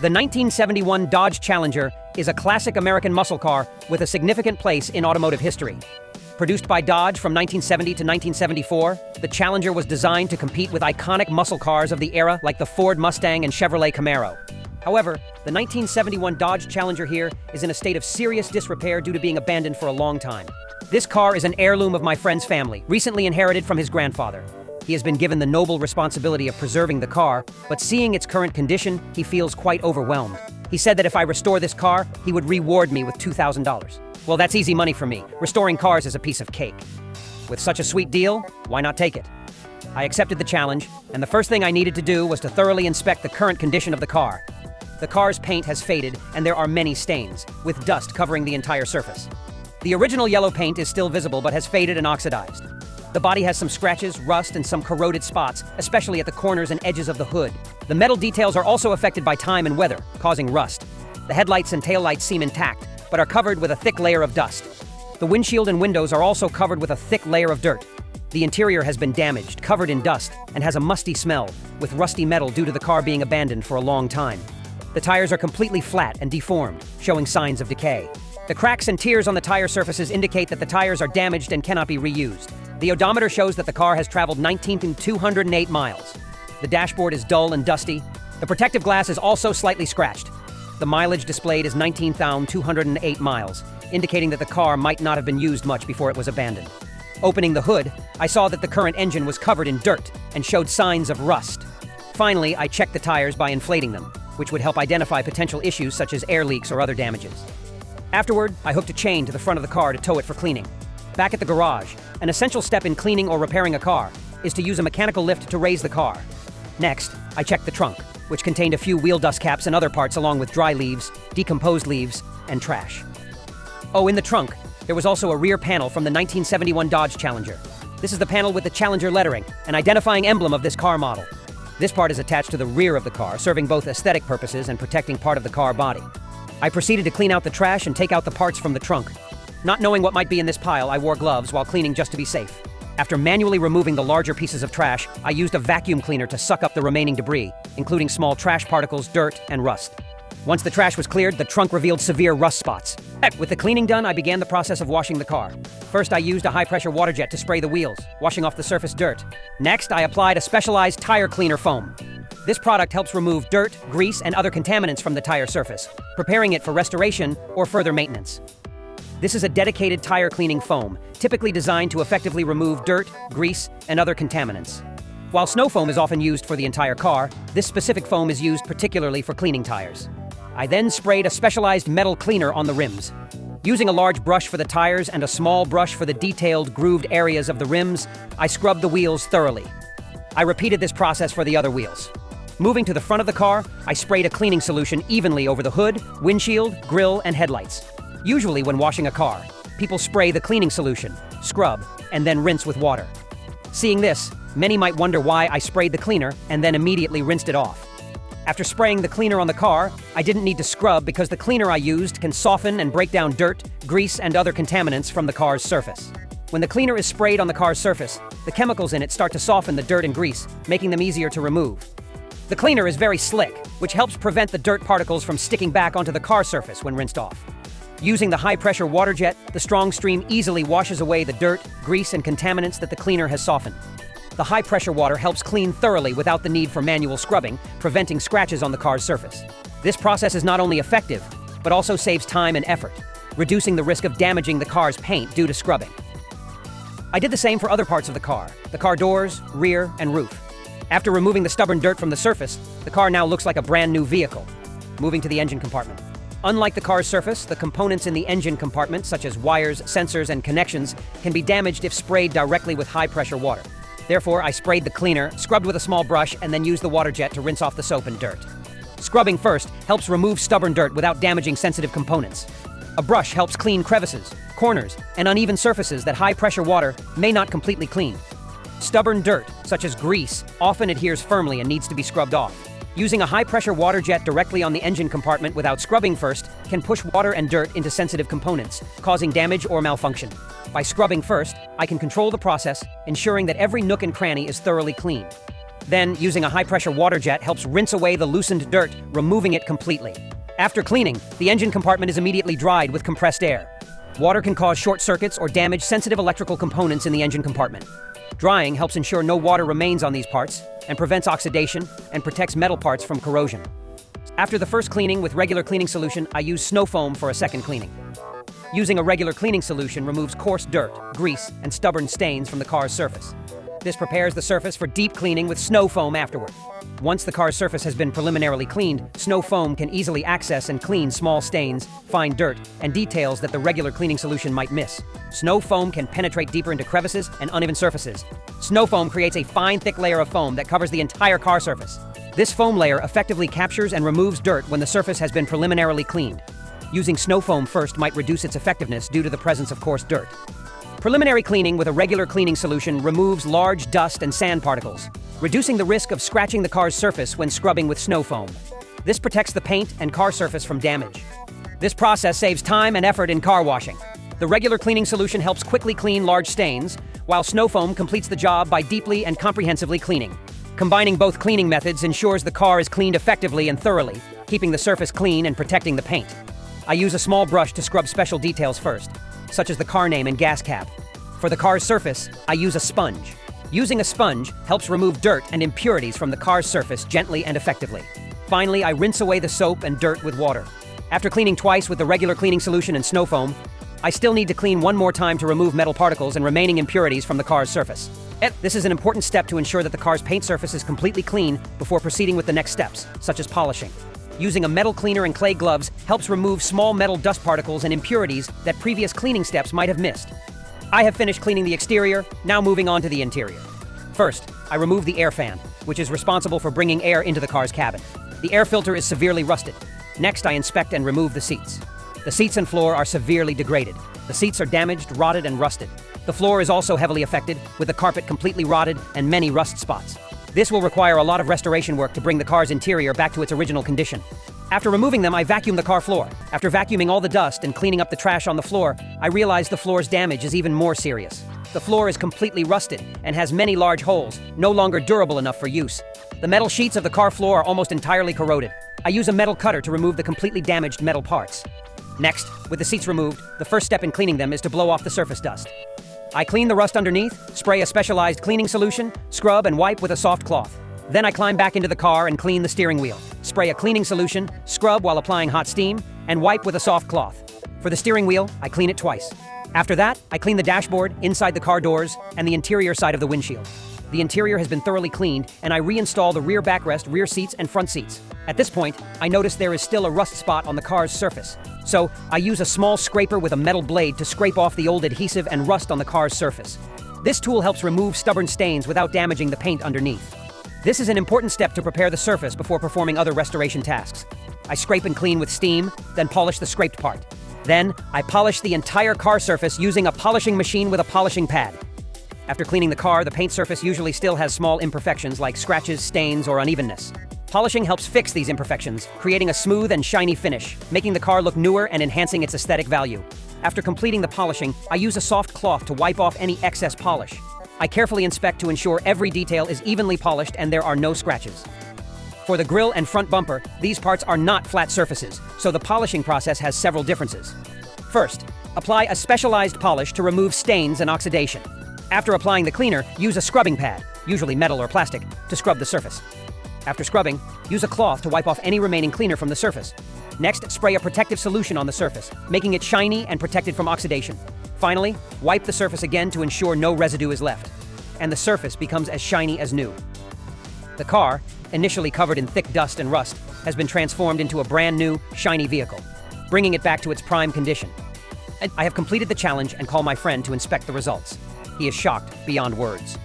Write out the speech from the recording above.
The 1971 Dodge Challenger is a classic American muscle car with a significant place in automotive history. Produced by Dodge from 1970 to 1974, the Challenger was designed to compete with iconic muscle cars of the era like the Ford Mustang and Chevrolet Camaro. However, the 1971 Dodge Challenger here is in a state of serious disrepair due to being abandoned for a long time. This car is an heirloom of my friend's family, recently inherited from his grandfather. He has been given the noble responsibility of preserving the car, but seeing its current condition, he feels quite overwhelmed. He said that if I restore this car, he would reward me with $2,000. Well, that's easy money for me. Restoring cars is a piece of cake. With such a sweet deal, why not take it? I accepted the challenge, and the first thing I needed to do was to thoroughly inspect the current condition of the car. The car's paint has faded, and there are many stains, with dust covering the entire surface. The original yellow paint is still visible but has faded and oxidized. The body has some scratches, rust, and some corroded spots, especially at the corners and edges of the hood. The metal details are also affected by time and weather, causing rust. The headlights and taillights seem intact, but are covered with a thick layer of dust. The windshield and windows are also covered with a thick layer of dirt. The interior has been damaged, covered in dust, and has a musty smell, with rusty metal due to the car being abandoned for a long time. The tires are completely flat and deformed, showing signs of decay. The cracks and tears on the tire surfaces indicate that the tires are damaged and cannot be reused. The odometer shows that the car has traveled 19,208 miles. The dashboard is dull and dusty. The protective glass is also slightly scratched. The mileage displayed is 19,208 miles, indicating that the car might not have been used much before it was abandoned. Opening the hood, I saw that the current engine was covered in dirt and showed signs of rust. Finally, I checked the tires by inflating them, which would help identify potential issues such as air leaks or other damages. Afterward, I hooked a chain to the front of the car to tow it for cleaning. Back at the garage, an essential step in cleaning or repairing a car is to use a mechanical lift to raise the car. Next, I checked the trunk, which contained a few wheel dust caps and other parts along with dry leaves, decomposed leaves, and trash. Oh, in the trunk, there was also a rear panel from the 1971 Dodge Challenger. This is the panel with the Challenger lettering, an identifying emblem of this car model. This part is attached to the rear of the car, serving both aesthetic purposes and protecting part of the car body. I proceeded to clean out the trash and take out the parts from the trunk. Not knowing what might be in this pile, I wore gloves while cleaning just to be safe. After manually removing the larger pieces of trash, I used a vacuum cleaner to suck up the remaining debris, including small trash particles, dirt, and rust. Once the trash was cleared, the trunk revealed severe rust spots. With the cleaning done, I began the process of washing the car. First, I used a high-pressure water jet to spray the wheels, washing off the surface dirt. Next, I applied a specialized tire cleaner foam. This product helps remove dirt, grease, and other contaminants from the tire surface, preparing it for restoration or further maintenance. This is a dedicated tire cleaning foam, typically designed to effectively remove dirt, grease, and other contaminants. While snow foam is often used for the entire car, this specific foam is used particularly for cleaning tires. I then sprayed a specialized metal cleaner on the rims. Using a large brush for the tires and a small brush for the detailed, grooved areas of the rims, I scrubbed the wheels thoroughly. I repeated this process for the other wheels. Moving to the front of the car, I sprayed a cleaning solution evenly over the hood, windshield, grille, and headlights. Usually when washing a car, people spray the cleaning solution, scrub, and then rinse with water. Seeing this, many might wonder why I sprayed the cleaner and then immediately rinsed it off. After spraying the cleaner on the car, I didn't need to scrub because the cleaner I used can soften and break down dirt, grease, and other contaminants from the car's surface. When the cleaner is sprayed on the car's surface, the chemicals in it start to soften the dirt and grease, making them easier to remove. The cleaner is very slick, which helps prevent the dirt particles from sticking back onto the car surface when rinsed off. Using the high-pressure water jet, the strong stream easily washes away the dirt, grease, and contaminants that the cleaner has softened. The high-pressure water helps clean thoroughly without the need for manual scrubbing, preventing scratches on the car's surface. This process is not only effective, but also saves time and effort, reducing the risk of damaging the car's paint due to scrubbing. I did the same for other parts of the car doors, rear, and roof. After removing the stubborn dirt from the surface, the car now looks like a brand new vehicle. Moving to the engine compartment. Unlike the car's surface, the components in the engine compartment, such as wires, sensors, and connections, can be damaged if sprayed directly with high-pressure water. Therefore, I sprayed the cleaner, scrubbed with a small brush, and then used the water jet to rinse off the soap and dirt. Scrubbing first helps remove stubborn dirt without damaging sensitive components. A brush helps clean crevices, corners, and uneven surfaces that high-pressure water may not completely clean. Stubborn dirt, such as grease, often adheres firmly and needs to be scrubbed off. Using a high-pressure water jet directly on the engine compartment without scrubbing first can push water and dirt into sensitive components, causing damage or malfunction. By scrubbing first, I can control the process, ensuring that every nook and cranny is thoroughly clean. Then, using a high-pressure water jet helps rinse away the loosened dirt, removing it completely. After cleaning, the engine compartment is immediately dried with compressed air. Water can cause short circuits or damage sensitive electrical components in the engine compartment. Drying helps ensure no water remains on these parts and prevents oxidation and protects metal parts from corrosion. After the first cleaning with regular cleaning solution, I use snow foam for a second cleaning. Using a regular cleaning solution removes coarse dirt, grease, and stubborn stains from the car's surface. This prepares the surface for deep cleaning with snow foam afterward. Once the car's surface has been preliminarily cleaned, snow foam can easily access and clean small stains, fine dirt, and details that the regular cleaning solution might miss. Snow foam can penetrate deeper into crevices and uneven surfaces. Snow foam creates a fine, thick layer of foam that covers the entire car surface. This foam layer effectively captures and removes dirt when the surface has been preliminarily cleaned. Using snow foam first might reduce its effectiveness due to the presence of coarse dirt. Preliminary cleaning with a regular cleaning solution removes large dust and sand particles, reducing the risk of scratching the car's surface when scrubbing with snow foam. This protects the paint and car surface from damage. This process saves time and effort in car washing. The regular cleaning solution helps quickly clean large stains, while snow foam completes the job by deeply and comprehensively cleaning. Combining both cleaning methods ensures the car is cleaned effectively and thoroughly, keeping the surface clean and protecting the paint. I use a small brush to scrub special details first, such as the car name and gas cap. For the car's surface, I use a sponge. Using a sponge helps remove dirt and impurities from the car's surface gently and effectively. Finally, I rinse away the soap and dirt with water. After cleaning twice with the regular cleaning solution and snow foam, I still need to clean one more time to remove metal particles and remaining impurities from the car's surface. This is an important step to ensure that the car's paint surface is completely clean before proceeding with the next steps, such as polishing. Using a metal cleaner and clay gloves helps remove small metal dust particles and impurities that previous cleaning steps might have missed. I have finished cleaning the exterior, now moving on to the interior. First, I remove the air fan, which is responsible for bringing air into the car's cabin. The air filter is severely rusted. Next, I inspect and remove the seats. The seats and floor are severely degraded. The seats are damaged, rotted, and rusted. The floor is also heavily affected, with the carpet completely rotted and many rust spots. This will require a lot of restoration work to bring the car's interior back to its original condition. After removing them, I vacuum the car floor. After vacuuming all the dust and cleaning up the trash on the floor, I realize the floor's damage is even more serious. The floor is completely rusted and has many large holes, no longer durable enough for use. The metal sheets of the car floor are almost entirely corroded. I use a metal cutter to remove the completely damaged metal parts. Next, with the seats removed, the first step in cleaning them is to blow off the surface dust. I clean the rust underneath, spray a specialized cleaning solution, scrub and wipe with a soft cloth. Then I climb back into the car and clean the steering wheel, spray a cleaning solution, scrub while applying hot steam, and wipe with a soft cloth. For the steering wheel, I clean it twice. After that, I clean the dashboard, inside the car doors, and the interior side of the windshield. The interior has been thoroughly cleaned, and I reinstall the rear backrest, rear seats, and front seats. At this point, I notice there is still a rust spot on the car's surface. So, I use a small scraper with a metal blade to scrape off the old adhesive and rust on the car's surface. This tool helps remove stubborn stains without damaging the paint underneath. This is an important step to prepare the surface before performing other restoration tasks. I scrape and clean with steam, then polish the scraped part. Then, I polish the entire car surface using a polishing machine with a polishing pad. After cleaning the car, the paint surface usually still has small imperfections like scratches, stains, or unevenness. Polishing helps fix these imperfections, creating a smooth and shiny finish, making the car look newer and enhancing its aesthetic value. After completing the polishing, I use a soft cloth to wipe off any excess polish. I carefully inspect to ensure every detail is evenly polished and there are no scratches. For the grille and front bumper, these parts are not flat surfaces, so the polishing process has several differences. First, apply a specialized polish to remove stains and oxidation. After applying the cleaner, use a scrubbing pad, usually metal or plastic, to scrub the surface. After scrubbing, use a cloth to wipe off any remaining cleaner from the surface. Next, spray a protective solution on the surface, making it shiny and protected from oxidation. Finally, wipe the surface again to ensure no residue is left, and the surface becomes as shiny as new. The car, initially covered in thick dust and rust, has been transformed into a brand new, shiny vehicle, bringing it back to its prime condition. I have completed the challenge and call my friend to inspect the results. He is shocked beyond words.